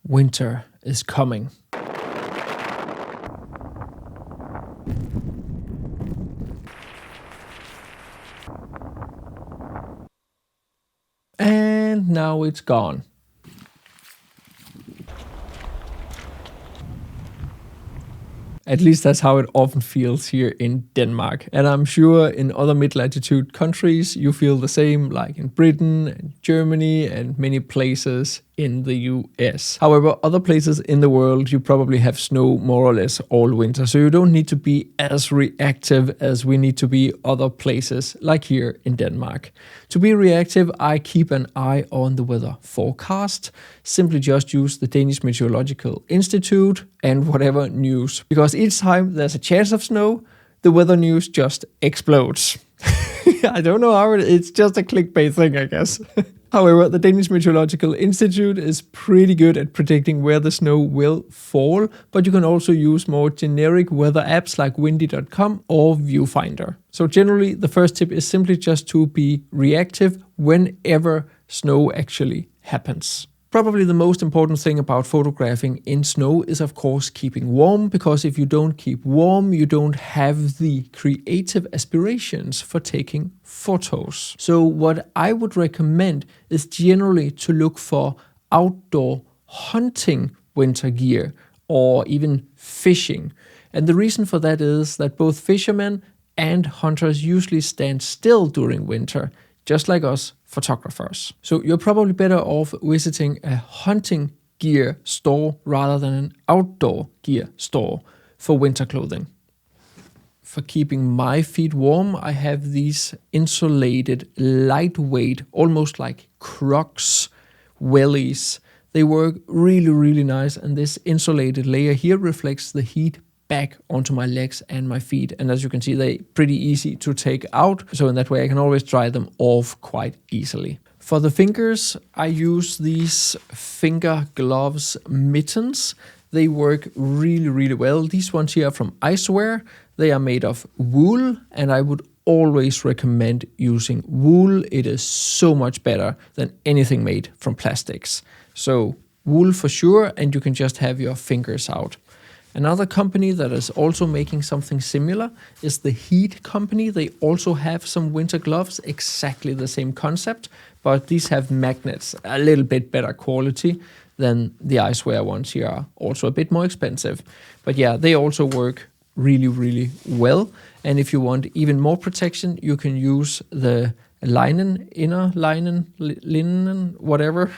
Winter is coming. And now it's gone. At least that's how it often feels here in Denmark. And I'm sure in other mid-latitude countries you feel the same, like in Britain and Germany and many places in the US. However, other places in the world you probably have snow more or less all winter, so you don't need to be as reactive as we need to be other places like here in Denmark. To be reactive, I keep an eye on the weather forecast. Simply just use the Danish Meteorological Institute and whatever news, because each time there's a chance of snow, the weather news just explodes. I don't know how it's just a clickbait thing, I guess. However, the Danish Meteorological Institute is pretty good at predicting where the snow will fall, but you can also use more generic weather apps like windy.com or Viewfinder. So generally, the first tip is simply just to be reactive whenever snow actually happens. Probably the most important thing about photographing in snow is of course keeping warm, because if you don't keep warm, you don't have the creative aspirations for taking photos. So what I would recommend is generally to look for outdoor hunting winter gear or even fishing. And the reason for that is that both fishermen and hunters usually stand still during winter, just like us photographers. So you're probably better off visiting a hunting gear store rather than an outdoor gear store for winter clothing. For keeping my feet warm, I have these insulated, lightweight, almost like Crocs wellies. They work really, really nice, and this insulated layer here reflects the heat back onto my legs and my feet, and as you can see, they're pretty easy to take out, so in that way I can always dry them off quite easily. For the fingers, I use these finger gloves mittens. They work really, really well. These ones here are from Icewear. They are made of wool, and I would always recommend using wool. It is so much better than anything made from plastics. So wool for sure, and you can just have your fingers out. Another company that is also making something similar is the Heat company. They also have some winter gloves, exactly the same concept, but these have magnets, a little bit better quality than the Icewear ones here are. Also a bit more expensive. But yeah, they also work really, really well. And if you want even more protection, you can use the linen, linen, whatever,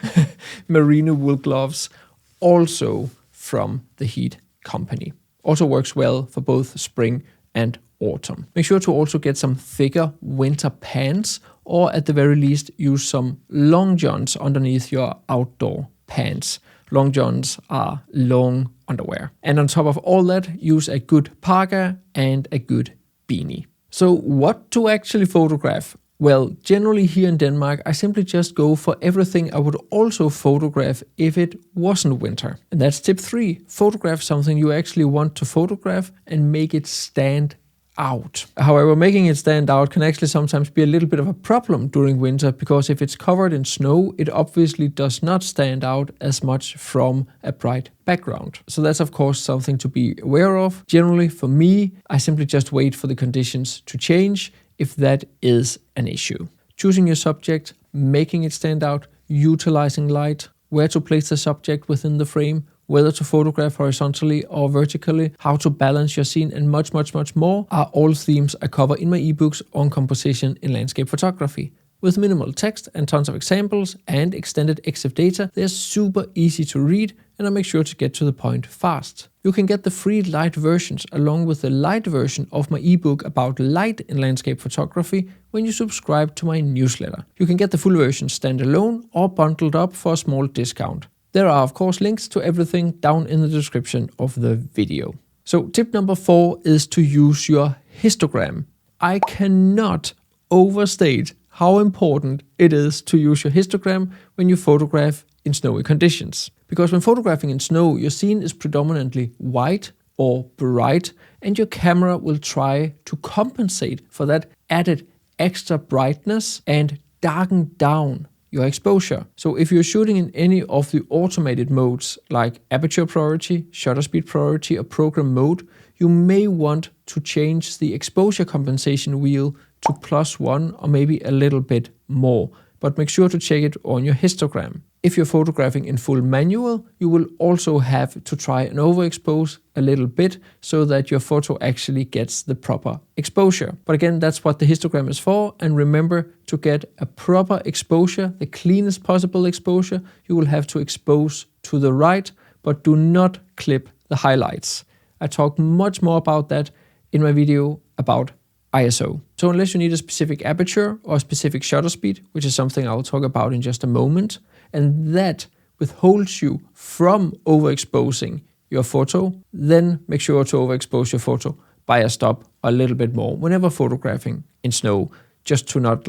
merino wool gloves, also from the Heat company. Also works well for both spring and autumn. Make sure to also get some thicker winter pants, or at the very least use some long johns underneath your outdoor pants. Long johns are long underwear. And on top of all that, use a good parka and a good beanie. So what to actually photograph? Well, generally here in Denmark, I simply just go for everything I would also photograph if it wasn't winter. And that's tip 3. Photograph something you actually want to photograph and make it stand out. However, making it stand out can actually sometimes be a little bit of a problem during winter, because if it's covered in snow, it obviously does not stand out as much from a bright background. So that's of course something to be aware of. Generally for me, I simply just wait for the conditions to change if that is an issue. Choosing your subject, making it stand out, utilizing light, where to place the subject within the frame, whether to photograph horizontally or vertically, how to balance your scene, and much, much, much more are all themes I cover in my ebooks on composition in landscape photography. With minimal text and tons of examples and extended EXIF data, they're super easy to read, and I make sure to get to the point fast. You can get the free light versions along with the light version of my ebook about light in landscape photography when you subscribe to my newsletter. You can get the full version standalone or bundled up for a small discount. There are of course links to everything down in the description of the video. So tip number 4 is to use your histogram. I cannot overstate how important it is to use your histogram when you photograph in snowy conditions. Because when photographing in snow, your scene is predominantly white or bright, and your camera will try to compensate for that added extra brightness and darken down your exposure. So if you're shooting in any of the automated modes like aperture priority, shutter speed priority, or program mode, you may want to change the exposure compensation wheel to +1 or maybe a little bit more, but make sure to check it on your histogram. If you're photographing in full manual, you will also have to try and overexpose a little bit so that your photo actually gets the proper exposure. But again, that's what the histogram is for, and remember, to get a proper exposure, the cleanest possible exposure, you will have to expose to the right, but do not clip the highlights. I talk much more about that in my video about ISO. So unless you need a specific aperture or a specific shutter speed, which is something I'll talk about in just a moment, and that withholds you from overexposing your photo, then make sure to overexpose your photo by a stop or a little bit more whenever photographing in snow, just to not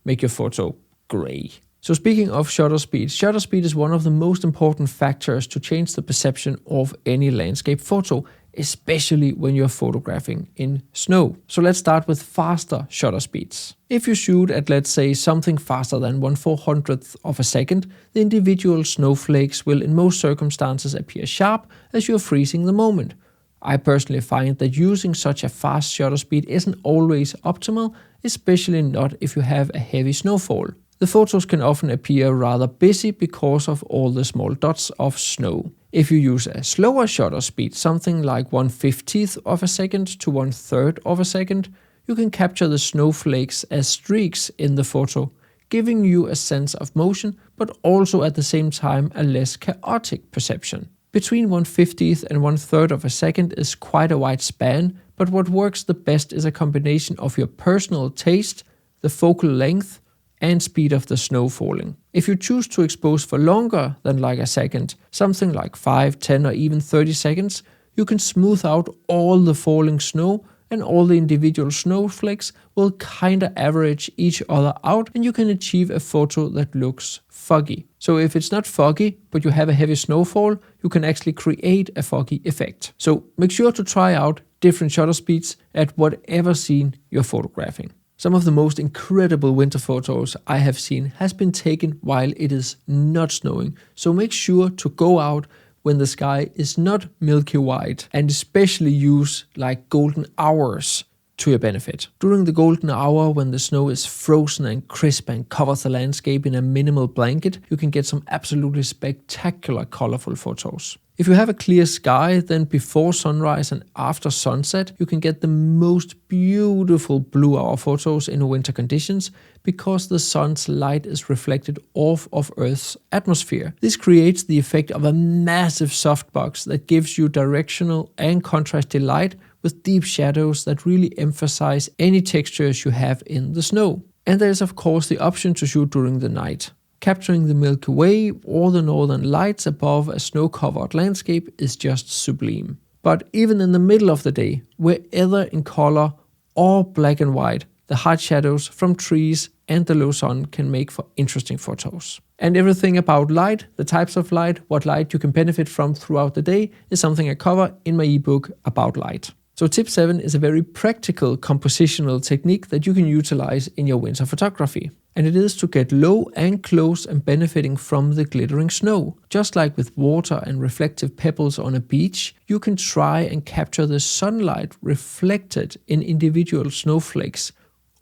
make your photo gray. So speaking of shutter speed is one of the most important factors to change the perception of any landscape photo, especially when you're photographing in snow. So let's start with faster shutter speeds. If you shoot at, let's say, something faster than 1/400th of a second, the individual snowflakes will in most circumstances appear sharp as you're freezing the moment. I personally find that using such a fast shutter speed isn't always optimal, especially not if you have a heavy snowfall. The photos can often appear rather busy because of all the small dots of snow. If you use a slower shutter speed, something like 1/50th of a second to 1/3 of a second, you can capture the snowflakes as streaks in the photo, giving you a sense of motion, but also at the same time a less chaotic perception. Between 1/50th and 1/3 of a second is quite a wide span, but what works the best is a combination of your personal taste, the focal length, and speed of the snow falling. If you choose to expose for longer than a second, something like 5, 10 or even 30 seconds, you can smooth out all the falling snow and all the individual snowflakes will kinda average each other out, and you can achieve a photo that looks foggy. So if it's not foggy, but you have a heavy snowfall, you can actually create a foggy effect. So make sure to try out different shutter speeds at whatever scene you're photographing. Some of the most incredible winter photos I have seen has been taken while it is not snowing, so make sure to go out when the sky is not milky white, and especially use golden hours to your benefit. During the golden hour, when the snow is frozen and crisp and covers the landscape in a minimal blanket, you can get some absolutely spectacular colorful photos. If you have a clear sky, then before sunrise and after sunset, you can get the most beautiful blue hour photos in winter conditions because the sun's light is reflected off of Earth's atmosphere. This creates the effect of a massive softbox that gives you directional and contrasty light with deep shadows that really emphasize any textures you have in the snow. And there's of course the option to shoot during the night. Capturing the Milky Way or the northern lights above a snow-covered landscape is just sublime. But even in the middle of the day, whether in color or black and white, the hard shadows from trees and the low sun can make for interesting photos. And everything about light, the types of light, what light you can benefit from throughout the day is something I cover in my ebook about light. So tip 7 is a very practical compositional technique that you can utilize in your winter photography. And it is to get low and close and benefiting from the glittering snow. Just like with water and reflective pebbles on a beach, you can try and capture the sunlight reflected in individual snowflakes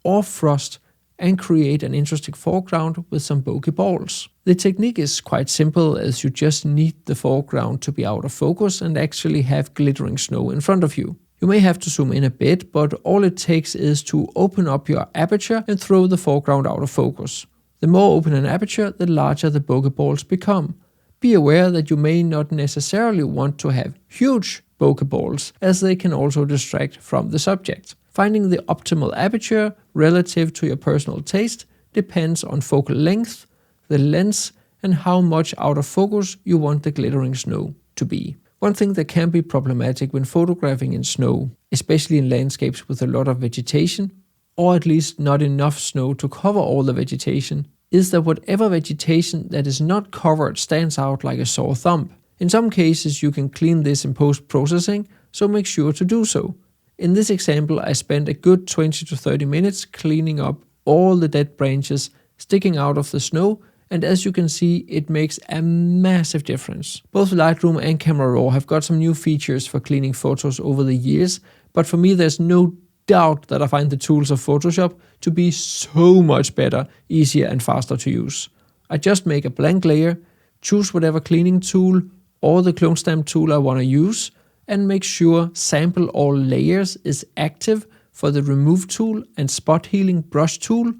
or frost and create an interesting foreground with some bokeh balls. The technique is quite simple, as you just need the foreground to be out of focus and actually have glittering snow in front of you. You may have to zoom in a bit, but all it takes is to open up your aperture and throw the foreground out of focus. The more open an aperture, the larger the bokeh balls become. Be aware that you may not necessarily want to have huge bokeh balls, as they can also distract from the subject. Finding the optimal aperture relative to your personal taste depends on focal length, the lens, and how much out of focus you want the glittering snow to be. One thing that can be problematic when photographing in snow, especially in landscapes with a lot of vegetation, or at least not enough snow to cover all the vegetation, is that whatever vegetation that is not covered stands out like a sore thumb. In some cases you can clean this in post-processing, so make sure to do so. In this example, I spent a good 20 to 30 minutes cleaning up all the dead branches sticking out of the snow and as you can see, it makes a massive difference. Both Lightroom and Camera Raw have got some new features for cleaning photos over the years, but for me there's no doubt that I find the tools of Photoshop to be so much better, easier and faster to use. I just make a blank layer, choose whatever cleaning tool or the clone stamp tool I want to use, and make sure Sample All Layers is active for the Remove tool and Spot Healing Brush tool,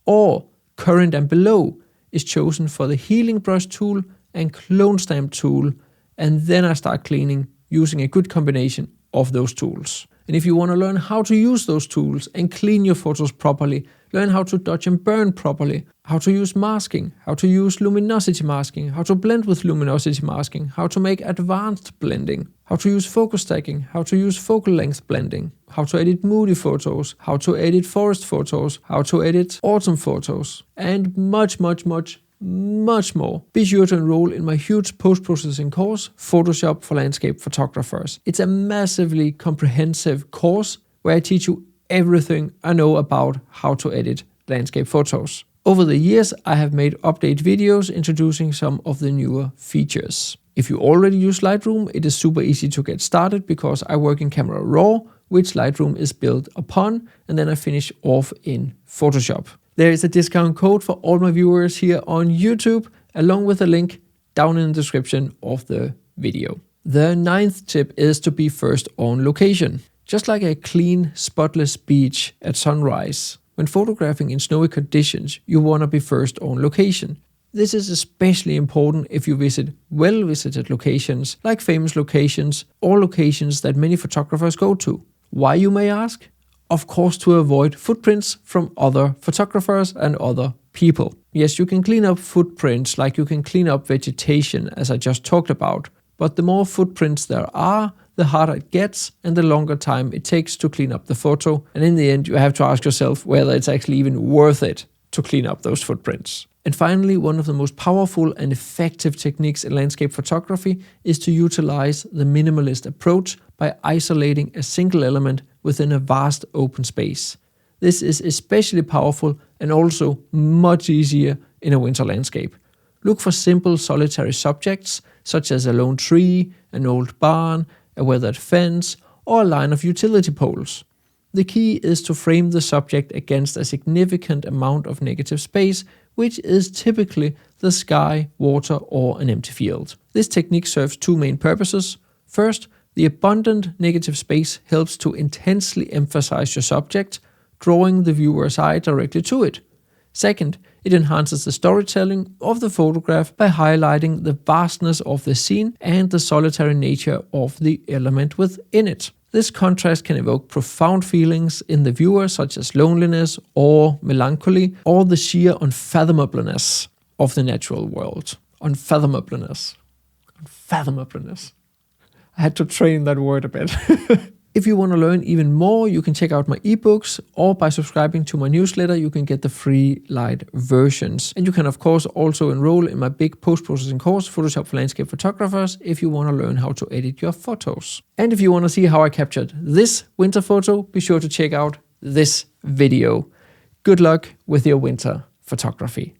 or Current and Below is chosen for the Healing Brush tool and Clone Stamp tool, and then I start cleaning using a good combination of those tools. And if you want to learn how to use those tools and clean your photos properly, learn how to dodge and burn properly, how to use masking, how to use luminosity masking, how to blend with luminosity masking, how to make advanced blending, how to use focus stacking, how to use focal length blending, how to edit moody photos, how to edit forest photos, how to edit autumn photos, and much more. Be sure to enroll in my huge post-processing course, Photoshop for Landscape Photographers. It's a massively comprehensive course where I teach you everything I know about how to edit landscape photos. Over the years, I have made update videos introducing some of the newer features. If you already use Lightroom, it is super easy to get started because I work in Camera Raw, which Lightroom is built upon, and then I finish off in Photoshop. There is a discount code for all my viewers here on YouTube, along with a link down in the description of the video. The 9th tip is to be first on location. Just like a clean, spotless beach at sunrise, when photographing in snowy conditions, you want to be first on location. This is especially important if you visit well-visited locations, like famous locations, or locations that many photographers go to. Why, you may ask? Of course, to avoid footprints from other photographers and other people. Yes, you can clean up footprints like you can clean up vegetation, as I just talked about, but the more footprints there are, the harder it gets and the longer time it takes to clean up the photo. And in the end, you have to ask yourself whether it's actually even worth it to clean up those footprints. And finally, one of the most powerful and effective techniques in landscape photography is to utilize the minimalist approach by isolating a single element within a vast open space. This is especially powerful and also much easier in a winter landscape. Look for simple solitary subjects such as a lone tree, an old barn, a weathered fence, or a line of utility poles. The key is to frame the subject against a significant amount of negative space, which is typically the sky, water, or an empty field. This technique serves two main purposes. First, the abundant negative space helps to intensely emphasize your subject, drawing the viewer's eye directly to it. Second, it enhances the storytelling of the photograph by highlighting the vastness of the scene and the solitary nature of the element within it. This contrast can evoke profound feelings in the viewer, such as loneliness or melancholy, or the sheer unfathomableness of the natural world. Unfathomableness. I had to train that word a bit. If you want to learn even more, you can check out my eBOOKs, or by subscribing to my newsletter, you can get the free light versions. And you can, of course, also enroll in my big post-processing course, Photoshop for Landscape Photographers, if you want to learn how to edit your photos. And if you want to see how I captured this winter photo, be sure to check out this video. Good luck with your winter photography.